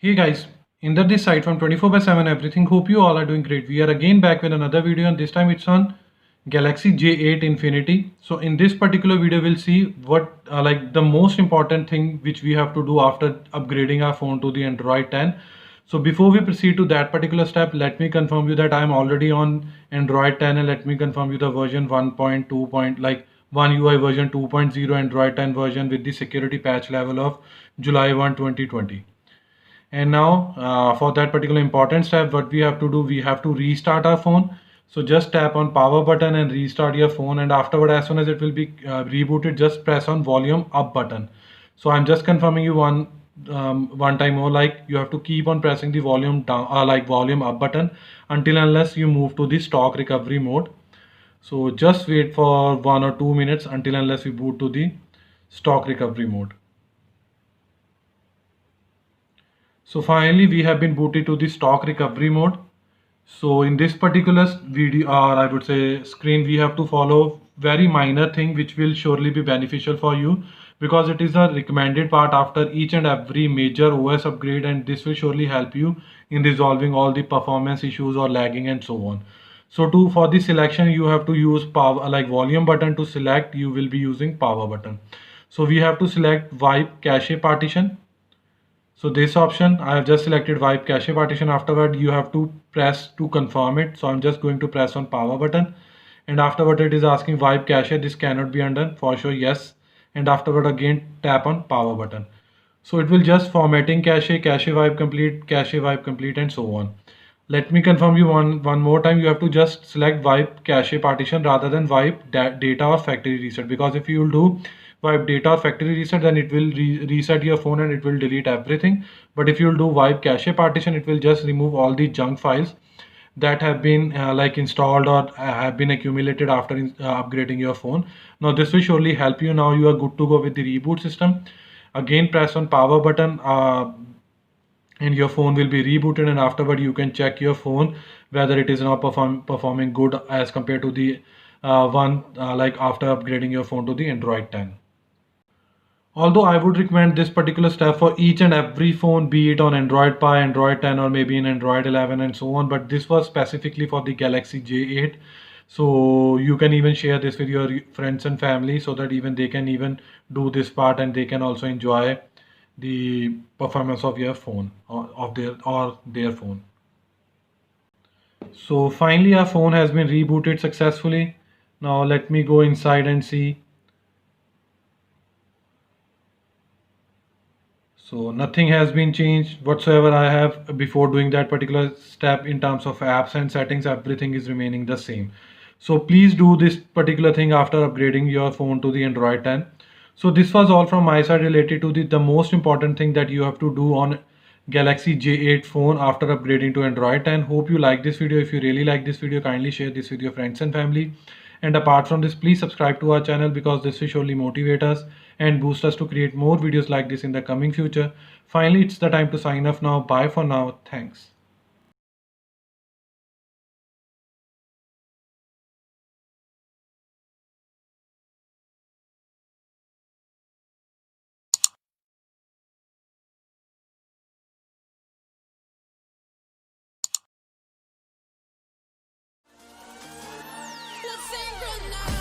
Hey guys, Inder this side from 24/7 Everything. Hope you all are doing great. We are again back with another video, and this time it's on Galaxy J8 Infinity. So in this particular video, we'll see what like the most important thing which we have to do after upgrading our phone to the Android 10. So before we proceed to that particular step, let me confirm you that I am already on Android 10, and let me confirm you the version 1.2. Like One UI version 2.0 Android 10 version with the security patch level of July 1, 2020. And now for that particular important step, what we have to do, we have to restart our phone. So just tap on power button and restart your phone, and afterward, as soon as it will be rebooted, just press on volume up button. So I'm just confirming you one time more, like you have to keep on pressing the volume down like volume up button until unless you move to the stock recovery mode. So just wait for 1 or 2 minutes until unless we boot to the stock recovery mode. So finally we have been booted to the stock recovery mode. So in this particular video, or I would say screen, we have to follow very minor thing which will surely be beneficial for you, because it is a recommended part after each and every major OS upgrade, and this will surely help you in resolving all the performance issues or lagging and so on. So to for the selection, you have to use power like volume button. To select, you will be using power button. So we have to select wipe cache partition. So this option, I have just selected wipe cache partition. Afterward, you have to press to confirm it. So I'm just going to press on power button, and afterward it is asking wipe cache. This cannot be undone, for sure, yes. And afterward again tap on power button. So it will just formatting cache wipe complete, and so on. Let me confirm you one more time. You have to just select wipe cache partition rather than wipe data or factory reset, because if you will do wipe data or factory reset, then it will reset your phone and it will delete everything. But if you will do wipe cache partition, it will just remove all the junk files that have been like installed or have been accumulated after upgrading your phone. Now this will surely help you. Now you are good to go with the reboot system. Again press on power button, and your phone will be rebooted, and afterward you can check your phone whether it is now performing good as compared to the one like after upgrading your phone to the Android 10. Although I would recommend this particular step for each and every phone, be it on Android Pie, Android 10, or maybe in Android 11 and so on, but this was specifically for the Galaxy J8. So you can even share this with your friends and family so that even they can even do this part, and they can also enjoy the performance of your phone, or their phone. So finally our phone has been rebooted successfully. Now let me go inside and see. So nothing has been changed whatsoever. I have before doing that particular step in terms of apps and settings, everything is remaining the same. So please do this particular thing after upgrading your phone to the Android 10. So this was all from my side related to the most important thing that you have to do on Galaxy J8 phone after upgrading to Android 10. Hope you like this video. If you really like this video, kindly share this with your friends and family. And apart from this, please subscribe to our channel, because this will surely motivate us and boost us to create more videos like this in the coming future. Finally, it's the time to sign off now. Bye for now. Thanks. Let's sing good night.